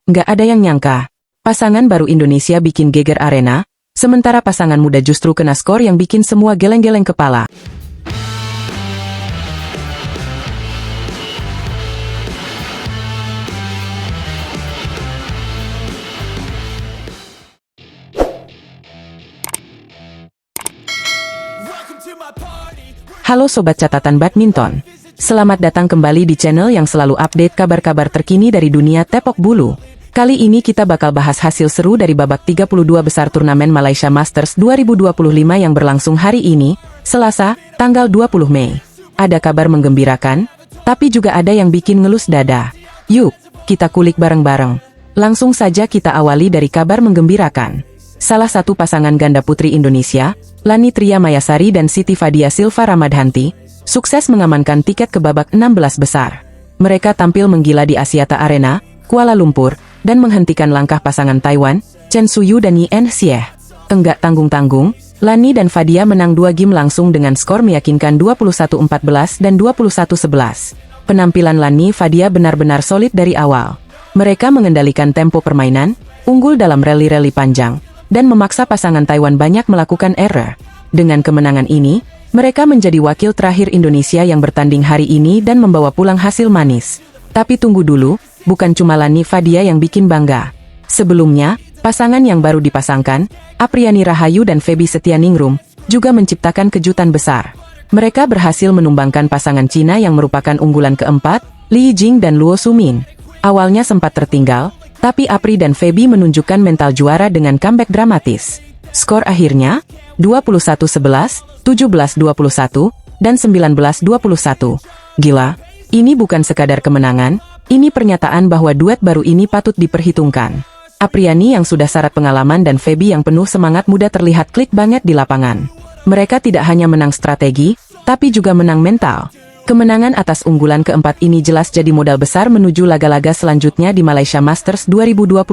Nggak ada yang nyangka. Pasangan baru Indonesia bikin geger arena, sementara pasangan muda justru kena skor yang bikin semua geleng-geleng kepala. Halo Sobat Catatan Badminton. Selamat datang kembali di channel yang selalu update kabar-kabar terkini dari dunia tepak bulu. Kali ini kita bakal bahas hasil seru dari babak 32 besar turnamen Malaysia Masters 2025 yang berlangsung hari ini, Selasa, tanggal 20 Mei. Ada kabar menggembirakan, tapi juga ada yang bikin ngelus dada. Yuk, kita kulik bareng-bareng. Langsung saja kita awali dari kabar menggembirakan. Salah satu pasangan ganda putri Indonesia, Lani Tria Mayasari dan Siti Fadia Silva Ramadhanti, sukses mengamankan tiket ke babak 16 besar. Mereka tampil menggila di Axiata Arena, Kuala Lumpur, dan menghentikan langkah pasangan Taiwan, Chen Suyu dan Yen Xie. Enggak tanggung-tanggung, Lani dan Fadia menang 2 game langsung dengan skor meyakinkan 21-14 dan 21-11. Penampilan Lani Fadia benar-benar solid dari awal. Mereka mengendalikan tempo permainan, unggul dalam rally-rally panjang, dan memaksa pasangan Taiwan banyak melakukan error. Dengan kemenangan ini, mereka menjadi wakil terakhir Indonesia yang bertanding hari ini dan membawa pulang hasil manis. Tapi tunggu dulu, bukan cuma Lani Fadia yang bikin bangga. Sebelumnya, pasangan yang baru dipasangkan, Apriani Rahayu dan Feby Setianingrum, juga menciptakan kejutan besar. Mereka berhasil menumbangkan pasangan Cina yang merupakan unggulan keempat, Li Yijing dan Luo Sumin. Awalnya sempat tertinggal, tapi Apri dan Feby menunjukkan mental juara dengan comeback dramatis. Skor akhirnya, 21-11, 17-21, dan 19-21. Gila, ini bukan sekadar kemenangan, ini pernyataan bahwa duet baru ini patut diperhitungkan. Apriani yang sudah syarat pengalaman dan Feby yang penuh semangat muda terlihat klik banget di lapangan. Mereka tidak hanya menang strategi, tapi juga menang mental. Kemenangan atas unggulan keempat ini jelas jadi modal besar menuju laga-laga selanjutnya di Malaysia Masters 2025.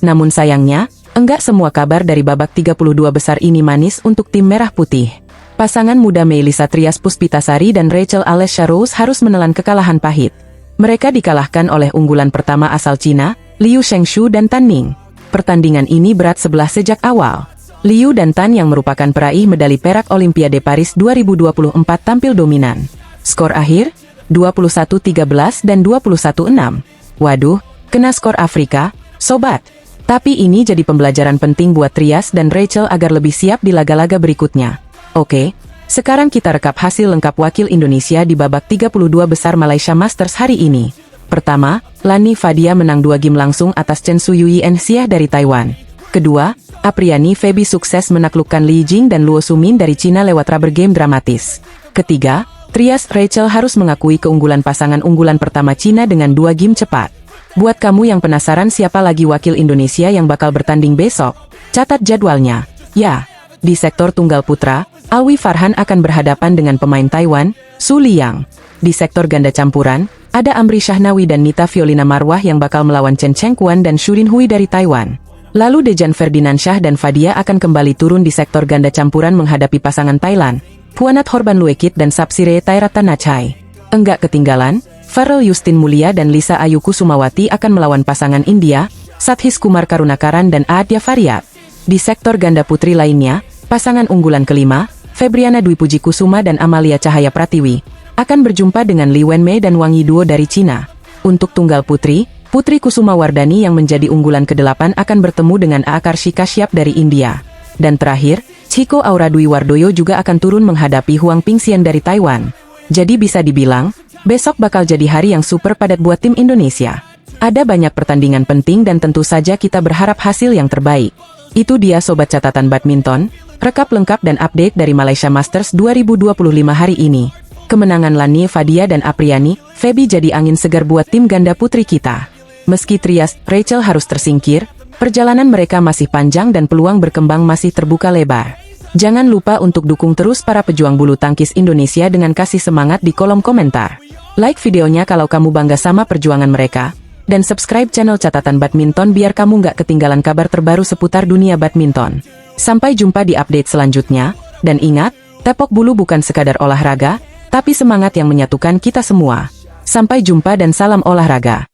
Namun sayangnya, enggak semua kabar dari babak 32 besar ini manis untuk tim merah putih. Pasangan muda Melissa Trias Puspitasari dan Rachel Alessia Rose harus menelan kekalahan pahit. Mereka dikalahkan oleh unggulan pertama asal Cina, Liu Shengshu dan Tan Ning. Pertandingan ini berat sebelah sejak awal. Liu dan Tan yang merupakan peraih medali perak Olimpiade Paris 2024 tampil dominan. Skor akhir, 21-13 dan 21-6. Waduh, kena skor Afrika, sobat. Tapi ini jadi pembelajaran penting buat Trias dan Rachel agar lebih siap di laga-laga berikutnya. Oke, sekarang kita rekap hasil lengkap wakil Indonesia di babak 32 besar Malaysia Masters hari ini. Pertama, Lani Fadia menang 2 game langsung atas Chen Suyu Yen Xie dari Taiwan. Kedua, Apriani Feby sukses menaklukkan Li Yijing dan Luo Sumin dari Cina lewat rubber game dramatis. Ketiga, Trias Rachel harus mengakui keunggulan pasangan unggulan pertama Cina dengan 2 game cepat. Buat kamu yang penasaran siapa lagi wakil Indonesia yang bakal bertanding besok, catat jadwalnya. Ya, di sektor tunggal putra, Alwi Farhan akan berhadapan dengan pemain Taiwan, Su Liang. Di sektor ganda campuran, ada Amri Shahnawi dan Nita Violina Marwah yang bakal melawan Chen Chengquan dan Shurin Hui dari Taiwan. Lalu Dejan Ferdinandsyah dan Fadia akan kembali turun di sektor ganda campuran menghadapi pasangan Thailand, Puanat Horban Luekit dan Sapsire Tairatanachai. Enggak ketinggalan, Farrell Justin Mulia dan Lisa Ayu Kusumawati akan melawan pasangan India, Sathis Kumar Karunakaran dan Adya Faryat. Di sektor ganda putri lainnya, pasangan unggulan kelima, Febriana Dwi Puji Kusuma dan Amalia Cahaya Pratiwi, akan berjumpa dengan Li Wenmei dan Wang Yiduo dari Cina. Untuk tunggal putri, Putri Kusuma Wardani yang menjadi unggulan ke-8 akan bertemu dengan Aakarshi Kashyap dari India. Dan terakhir, Chico Aura Dwi Wardoyo juga akan turun menghadapi Huang Pingxian dari Taiwan. Jadi bisa dibilang, besok bakal jadi hari yang super padat buat tim Indonesia. Ada banyak pertandingan penting dan tentu saja kita berharap hasil yang terbaik. Itu dia Sobat Catatan Badminton, rekap lengkap dan update dari Malaysia Masters 2025 hari ini. Kemenangan Lani Fadia dan Apriani Feby jadi angin segar buat tim ganda putri kita. Meski Trias Rachel harus tersingkir, perjalanan mereka masih panjang dan peluang berkembang masih terbuka lebar. Jangan lupa untuk dukung terus para pejuang bulu tangkis Indonesia dengan kasih semangat di kolom komentar. Like videonya kalau kamu bangga sama perjuangan mereka, dan subscribe channel Catatan Badminton biar kamu nggak ketinggalan kabar terbaru seputar dunia badminton. Sampai jumpa di update selanjutnya, dan ingat, tepak bulu bukan sekadar olahraga, tapi semangat yang menyatukan kita semua. Sampai jumpa dan salam olahraga.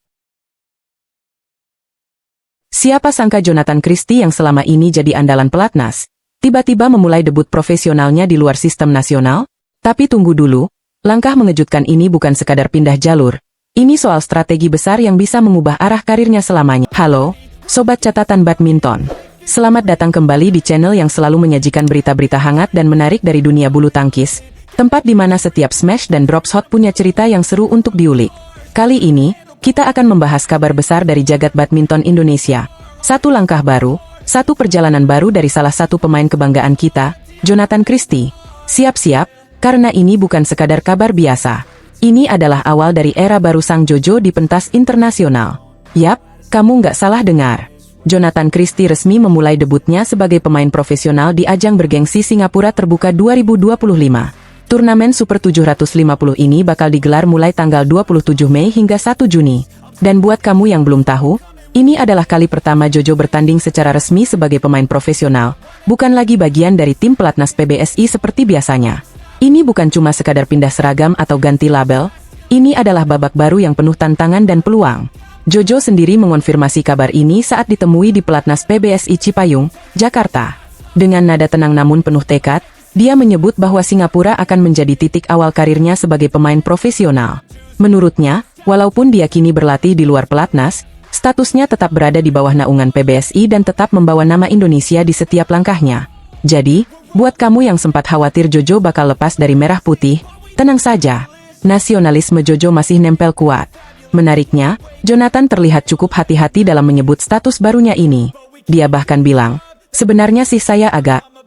Siapa sangka Jonathan Christie yang selama ini jadi andalan pelatnas, tiba-tiba memulai debut profesionalnya di luar sistem nasional? Tapi tunggu dulu, langkah mengejutkan ini bukan sekadar pindah jalur. Ini soal strategi besar yang bisa mengubah arah karirnya selamanya. Halo, Sobat Catatan Badminton. Selamat datang kembali di channel yang selalu menyajikan berita-berita hangat dan menarik dari dunia bulu tangkis. Tempat di mana setiap smash dan drop shot punya cerita yang seru untuk diulik. Kali ini, kita akan membahas kabar besar dari jagat badminton Indonesia. Satu langkah baru, satu perjalanan baru dari salah satu pemain kebanggaan kita, Jonathan Christie. Siap-siap, karena ini bukan sekadar kabar biasa. Ini adalah awal dari era baru sang Jojo di pentas internasional. Yap, kamu nggak salah dengar. Jonathan Christie resmi memulai debutnya sebagai pemain profesional di ajang bergengsi Singapura Terbuka 2025. Turnamen Super 750 ini bakal digelar mulai tanggal 27 Mei hingga 1 Juni. Dan buat kamu yang belum tahu, ini adalah kali pertama Jojo bertanding secara resmi sebagai pemain profesional, bukan lagi bagian dari tim pelatnas PBSI seperti biasanya. Ini bukan cuma sekadar pindah seragam atau ganti label, ini adalah babak baru yang penuh tantangan dan peluang. Jojo sendiri mengonfirmasi kabar ini saat ditemui di pelatnas PBSI Cipayung, Jakarta. Dengan nada tenang namun penuh tekad, dia menyebut bahwa Singapura akan menjadi titik awal karirnya sebagai pemain profesional. Menurutnya, walaupun dia kini berlatih di luar pelatnas, statusnya tetap berada di bawah naungan PBSI dan tetap membawa nama Indonesia di setiap langkahnya. Jadi, buat kamu yang sempat khawatir Jojo bakal lepas dari merah putih, tenang saja. Nasionalisme Jojo masih nempel kuat. Menariknya, Jonathan terlihat cukup hati-hati dalam menyebut status barunya ini. Dia bahkan bilang, sebenarnya sih saya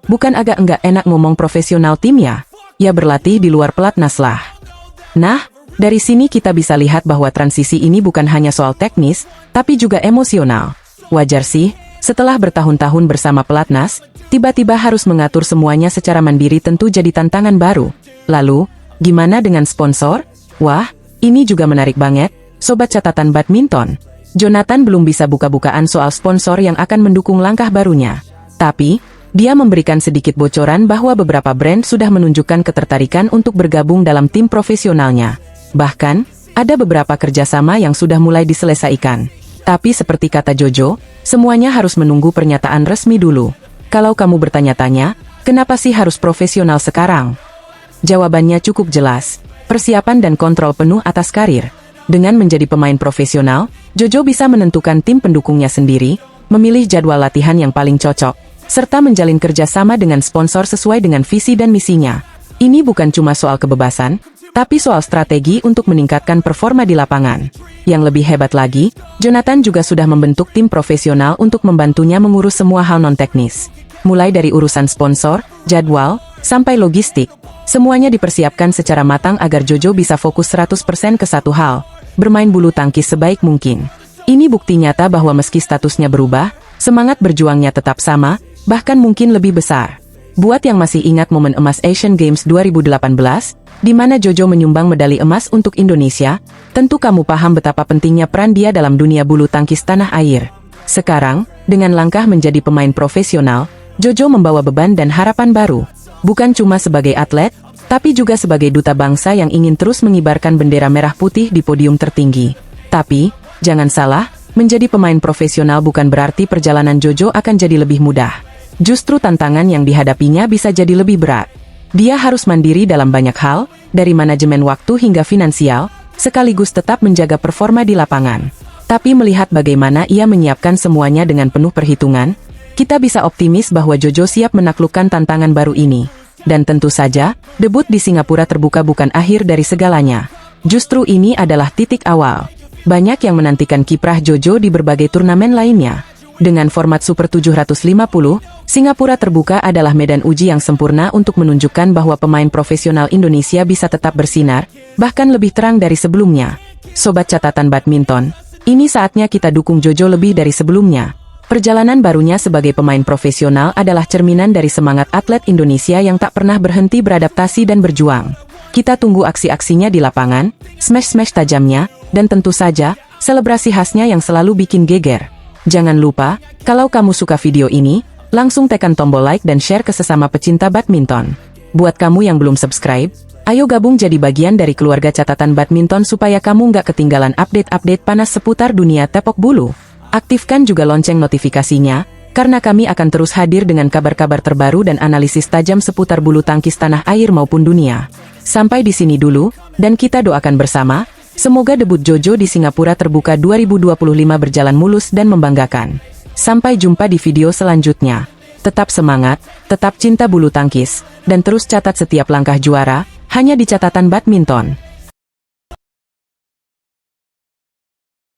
bukan agak enak ngomong profesional tim ya berlatih di luar pelatnas lah. Nah, dari sini kita bisa lihat bahwa transisi ini bukan hanya soal teknis, tapi juga emosional. Wajar sih, setelah bertahun-tahun bersama pelatnas, tiba-tiba harus mengatur semuanya secara mandiri tentu jadi tantangan baru. Lalu, gimana dengan sponsor? Wah, ini juga menarik banget, Sobat Catatan Badminton. Jonathan belum bisa buka-bukaan soal sponsor yang akan mendukung langkah barunya. Tapi, dia memberikan sedikit bocoran bahwa beberapa brand sudah menunjukkan ketertarikan untuk bergabung dalam tim profesionalnya. Bahkan, ada beberapa kerjasama yang sudah mulai diselesaikan. Tapi seperti kata Jojo, semuanya harus menunggu pernyataan resmi dulu. Kalau kamu bertanya-tanya, kenapa sih harus profesional sekarang? Jawabannya cukup jelas, persiapan dan kontrol penuh atas karir. Dengan menjadi pemain profesional, Jojo bisa menentukan tim pendukungnya sendiri, memilih jadwal latihan yang paling cocok, serta menjalin kerjasama dengan sponsor sesuai dengan visi dan misinya. Ini bukan cuma soal kebebasan, tapi soal strategi untuk meningkatkan performa di lapangan. Yang lebih hebat lagi, Jonathan juga sudah membentuk tim profesional untuk membantunya mengurus semua hal non-teknis. Mulai dari urusan sponsor, jadwal, sampai logistik. Semuanya dipersiapkan secara matang agar Jojo bisa fokus 100% ke satu hal, bermain bulu tangkis sebaik mungkin. Ini bukti nyata bahwa meski statusnya berubah, semangat berjuangnya tetap sama, bahkan mungkin lebih besar. Buat yang masih ingat momen emas Asian Games 2018, di mana Jojo menyumbang medali emas untuk Indonesia, tentu kamu paham betapa pentingnya peran dia dalam dunia bulu tangkis tanah air. Sekarang, dengan langkah menjadi pemain profesional, Jojo membawa beban dan harapan baru. Bukan cuma sebagai atlet, tapi juga sebagai duta bangsa yang ingin terus mengibarkan bendera merah putih di podium tertinggi. Tapi, jangan salah, menjadi pemain profesional bukan berarti perjalanan Jojo akan jadi lebih mudah. Justru tantangan yang dihadapinya bisa jadi lebih berat. Dia harus mandiri dalam banyak hal, dari manajemen waktu hingga finansial, sekaligus tetap menjaga performa di lapangan. Tapi melihat bagaimana ia menyiapkan semuanya dengan penuh perhitungan, kita bisa optimis bahwa Jojo siap menaklukkan tantangan baru ini. Dan tentu saja, debut di Singapura Terbuka bukan akhir dari segalanya. Justru ini adalah titik awal. Banyak yang menantikan kiprah Jojo di berbagai turnamen lainnya. Dengan format Super 750, Singapura Terbuka adalah medan uji yang sempurna untuk menunjukkan bahwa pemain profesional Indonesia bisa tetap bersinar, bahkan lebih terang dari sebelumnya. Sobat Catatan Badminton, ini saatnya kita dukung Jojo lebih dari sebelumnya. Perjalanan barunya sebagai pemain profesional adalah cerminan dari semangat atlet Indonesia yang tak pernah berhenti beradaptasi dan berjuang. Kita tunggu aksi-aksinya di lapangan, smash-smash tajamnya, dan tentu saja, selebrasi khasnya yang selalu bikin geger. Jangan lupa, kalau kamu suka video ini, langsung tekan tombol like dan share ke sesama pecinta badminton. Buat kamu yang belum subscribe, ayo gabung jadi bagian dari keluarga Catatan Badminton supaya kamu nggak ketinggalan update-update panas seputar dunia tepok bulu. Aktifkan juga lonceng notifikasinya, karena kami akan terus hadir dengan kabar-kabar terbaru dan analisis tajam seputar bulu tangkis tanah air maupun dunia. Sampai di sini dulu, dan kita doakan bersama, semoga debut Jojo di Singapura Terbuka 2025 berjalan mulus dan membanggakan. Sampai jumpa di video selanjutnya. Tetap semangat, tetap cinta bulu tangkis, dan terus catat setiap langkah juara, hanya di catatan badminton.